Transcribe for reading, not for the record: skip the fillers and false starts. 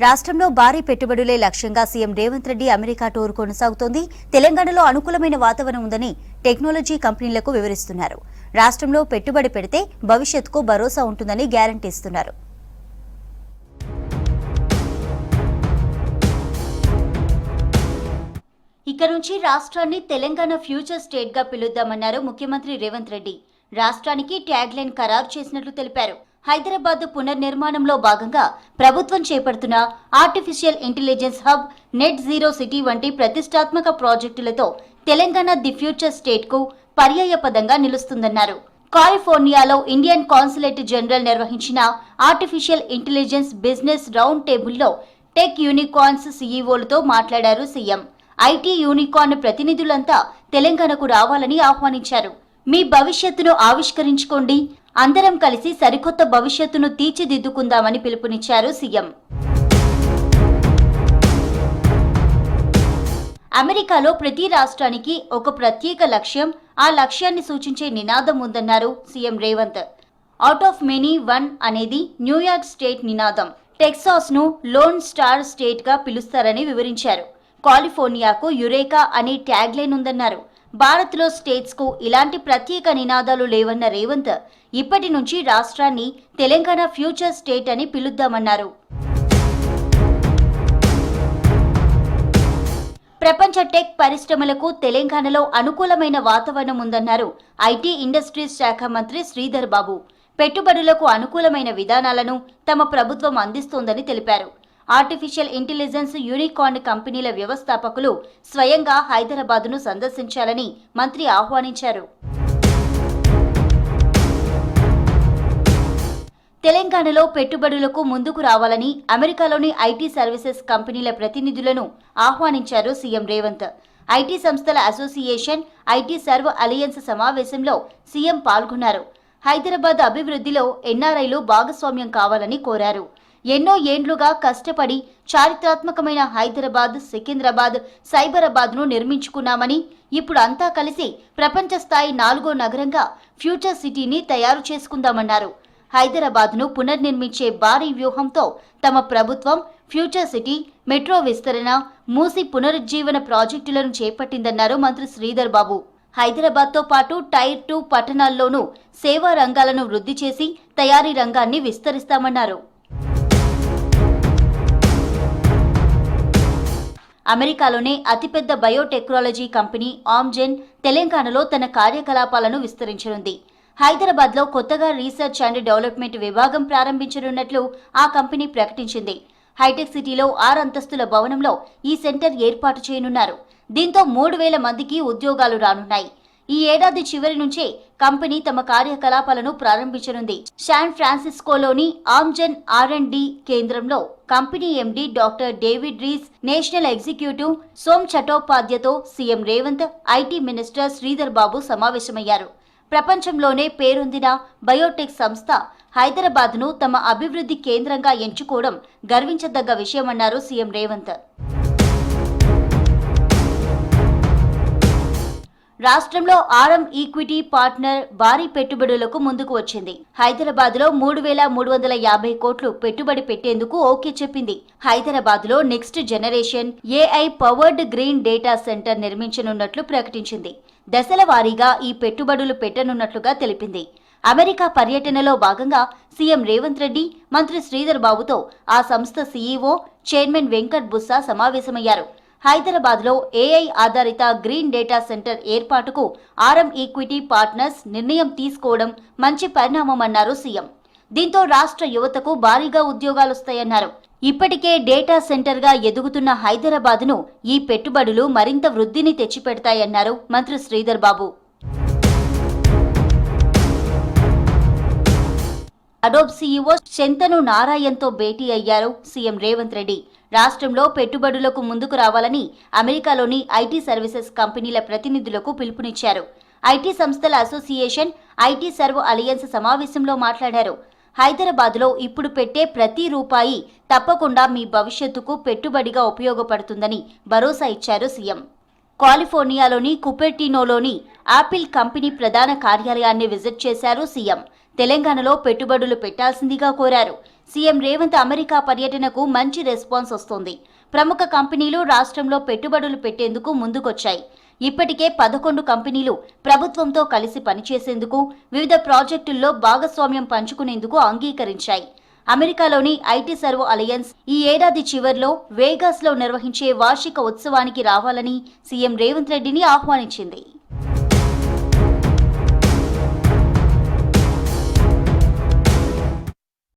రాష్ట్రంలో భారీ పెట్టుబడులే లక్ష్యంగా CM Revanth Reddy America tour కొనసాగుతోంది. తెలంగాణలో అనుకూలమైన వాతావరణం ఉందని టెక్నాలజీ కంపెనీలకు వివరిస్తున్నారు. రాష్ట్రంలో పెట్టుబడి పెడితే భవిష్యత్తుకు భరోసా ఉంటుందని గ్యారంటీ ఇస్తున్నారు. ఇక నుంచి రాష్ట్రాన్ని తెలంగాణ ఫ్యూచర్ స్టేట్ గా పిలుద్దామన్నారు ముఖ్యమంత్రి రేవంత్ రెడ్డి. రాష్ట్రానికి ట్యాగ్ లైన్ ఖరారు చేసినట్లు తెలిపారు. హైదరాబాద్ పునర్నిర్మాణంలో భాగంగా ప్రభుత్వం చేపడుతున్న artificial intelligence hub, net zero city వంటి ప్రతిష్టాత్మక ప్రాజెక్టులతో తెలంగాణ ది ఫ్యూచర్ స్టేట్ కు పర్యాయపదంగా నిలుస్తుందన్నారు. కాలిఫోర్నియాలో ఇండియన్ కాన్సులేట్ జనరల్ నిర్వహించిన ఆర్టిఫిషియల్ ఇంటెలిజెన్స్ బిజినెస్ రౌండ్ టేబుల్లో టెక్ యూనికార్న్స్ సీఈఓలతో మాట్లాడారు సీఎం. ఐటీ యూనికార్న్ ప్రతినిధులంతా తెలంగాణకు రావాలని ఆహ్వానించారు. మీ భవిష్యత్తును ఆవిష్కరించుకోండి, అందరం కలిసి సరికొత్త భవిష్యత్తును తీర్చిదిద్దుకుందామని పిలుపునిచ్చారు సీఎం. అమెరికాలో ప్రతి రాష్ట్రానికి ఒక ప్రత్యేక లక్ష్యం, ఆ లక్ష్యాన్ని సూచించే నినాదం ఉందన్నారు CM Revanth. Out of many one అనేది న్యూయార్క్ స్టేట్ నినాదం. టెక్సాస్ ను లోన్ స్టార్ స్టేట్ గా పిలుస్తారని వివరించారు. కాలిఫోర్నియాకు యురేకా అనే ట్యాగ్ లైన్ ఉందన్నారు. భారత్లో స్టేట్స్ కు ఇలాంటి ప్రత్యేక నినాదాలు లేవన్న రేవంత్ ఇప్పటి నుంచి రాష్ట్రాన్ని తెలంగాణ ఫ్యూచర్ స్టేట్ అని పిలుద్దామన్నారు. ప్రపంచ టెక్ పరిశ్రమలకు తెలంగాణలో అనుకూలమైన వాతావరణం ఉందన్నారు ఐటీ ఇండస్ట్రీస్ శాఖ మంత్రి శ్రీధర్ బాబు. పెట్టుబడులకు అనుకూలమైన విధానాలను తమ ప్రభుత్వం అందిస్తోందని తెలిపారు. ఆర్టిఫిషియల్ ఇంటెలిజెన్స్ యూనికార్న్ కంపెనీల వ్యవస్థాపకులు స్వయంగా హైదరాబాద్ను సందర్శించాలని మంత్రి ఆహ్వానించారు. తెలంగాణలో పెట్టుబడులకు ముందుకు రావాలని అమెరికాలోని ఐటీ సర్వీసెస్ కంపెనీల ప్రతినిధులను ఆహ్వానించారు సీఎం రేవంత్. ఐటీ సంస్థల అసోసియేషన్, ఐటీ సర్వ్ అలయన్స్ సమావేశంలో సీఎం పాల్గొన్నారు. హైదరాబాద్ అభివృద్ధిలో ఎన్ఆర్ఐలు భాగస్వామ్యం కావాలని కోరారు. ఎన్నో ఏండ్లుగా కష్టపడి చారిత్రాత్మకమైన హైదరాబాద్, సికింద్రాబాద్, సైబరాబాద్ ను నిర్మించుకున్నామని, ఇప్పుడు అంతా కలిసి ప్రపంచ స్థాయి 4వ నగరంగా ఫ్యూచర్ సిటీని తయారు చేసుకుందామన్నారు. హైదరాబాద్ ను పునర్నిర్మించే భారీ వ్యూహంతో తమ ప్రభుత్వం ఫ్యూచర్ సిటీ, మెట్రో విస్తరణ, మూసి పునరుజ్జీవన ప్రాజెక్టులను చేపట్టిందన్నారు మంత్రి శ్రీధర్ బాబు. హైదరాబాద్తో పాటు టైర్ 2 పట్టణాల్లోనూ సేవా రంగాలను వృద్ధి చేసి తయారీ రంగాన్ని విస్తరిస్తామన్నారు. అమెరికాలోనే అతిపెద్ద బయోటెక్నాలజీ కంపెనీ ఆమ్జెన్ తెలంగాణలో తన కార్యకలాపాలను విస్తరించనుంది. హైదరాబాద్లో కొత్తగా రీసెర్చ్ అండ్ డెవలప్మెంట్ విభాగం ప్రారంభించనున్నట్లు ఆ కంపెనీ ప్రకటించింది. హైటెక్ సిటీలో 6 అంతస్తుల భవనంలో ఈ సెంటర్ ఏర్పాటు చేయనున్నారు. దీంతో 3,000 మందికి ఉద్యోగాలు రానున్నాయి. ఈ ఏడాది చివరి నుంచే కంపెనీ తమ కార్యకలాపాలను ప్రారంభించనుంది. శాన్ ఫ్రాన్సిస్కోలోని ఆమ్జెన్ R&D కేంద్రంలో company MD doctor David Reese, national executive Som చటోపాధ్యతో CM Revanth, IT minister Sridhar Babu సమావేశమయ్యారు. ప్రపంచంలోనే పేరొందిన బయోటెక్ సంస్థ హైదరాబాద్ను తమ అభివృద్ధి కేంద్రంగా ఎంచుకోవడం గర్వించదగ్గ విషయమన్నారు సీఎం రేవంత్. రాష్ట్రంలో ఆర్ఎం ఈక్విటీ పార్ట్నర్ భారీ పెట్టుబడులకు ముందుకు వచ్చింది. హైదరాబాద్లో 3,350 కోట్లు పెట్టుబడి పెట్టేందుకు ఓకే చెప్పింది. హైదరాబాద్లో next generation AI powered green data centre నిర్మించనున్నట్లు ప్రకటించింది. దశల వారీగా ఈ పెట్టుబడులు పెట్టనున్నట్లుగా తెలిపింది. అమెరికా పర్యటనలో భాగంగా సీఎం రేవంత్ రెడ్డి, మంత్రి శ్రీధర్ బాబుతో ఆ సంస్థ సీఈఓ, చైర్మన్ వెంకట్ బుస్సా సమావేశమయ్యారు. హైదరాబాద్లో ఏఐ ఆధారిత గ్రీన్ డేటా సెంటర్ ఏర్పాటుకు ఆర్ఎం ఈక్విటీ పార్ట్నర్స్ నిర్ణయం తీసుకోవడం మంచి పరిణామమన్నారు సీఎం. దీంతో రాష్ట్ర యువతకు భారీగా ఉద్యోగాలొస్తాయన్నారు. ఇప్పటికే డేటా సెంటర్గా ఎదుగుతున్న హైదరాబాద్ను ఈ పెట్టుబడులు మరింత వృద్ధిని తెచ్చిపెడతాయన్నారు మంత్రి శ్రీధర్ బాబు. అడోబ్ సీఈఓ శంతను నారాయణ్తో భేటీ అయ్యారు సీఎం రేవంత్ రెడ్డి. రాష్ట్రంలో పెట్టుబడులకు ముందుకు రావాలని అమెరికాలోని ఐటీ సర్వీసెస్ కంపెనీల ప్రతినిధులకు పిలుపునిచ్చారు. ఐటీ సంస్థల అసోసియేషన్, ఐటీ సర్వ్ అలయన్స్ సమావేశంలో మాట్లాడారు. హైదరాబాద్లో ఇప్పుడు పెట్టే ప్రతి రూపాయి తప్పకుండా మీ భవిష్యత్తుకు పెట్టుబడిగా ఉపయోగపడుతుందని భరోసా ఇచ్చారు సీఎం. కాలిఫోర్నియాలోని కుపెర్టినోలోని యాపిల్ కంపెనీ ప్రధాన కార్యాలయాన్ని విజిట్ చేశారు సీఎం. తెలంగాణలో పెట్టుబడులు పెట్టాల్సిందిగా కోరారు. సీఎం రేవంత్ అమెరికా పర్యటనకు మంచి రెస్పాన్స్ వస్తోంది. ప్రముఖ కంపెనీలు రాష్ట్రంలో పెట్టుబడులు పెట్టేందుకు ముందుకొచ్చాయి. ఇప్పటికే 11 కంపెనీలు ప్రభుత్వంతో కలిసి పనిచేసేందుకు, వివిధ ప్రాజెక్టుల్లో భాగస్వామ్యం పంచుకునేందుకు అంగీకరించాయి. అమెరికాలోని ఐటీ సర్వ్ అలయన్స్ ఈ ఏడాది చివర్లో వేగాస్లో నిర్వహించే వార్షిక ఉత్సవానికి రావాలని సీఎం రేవంత్ రెడ్డిని ఆహ్వానించింది.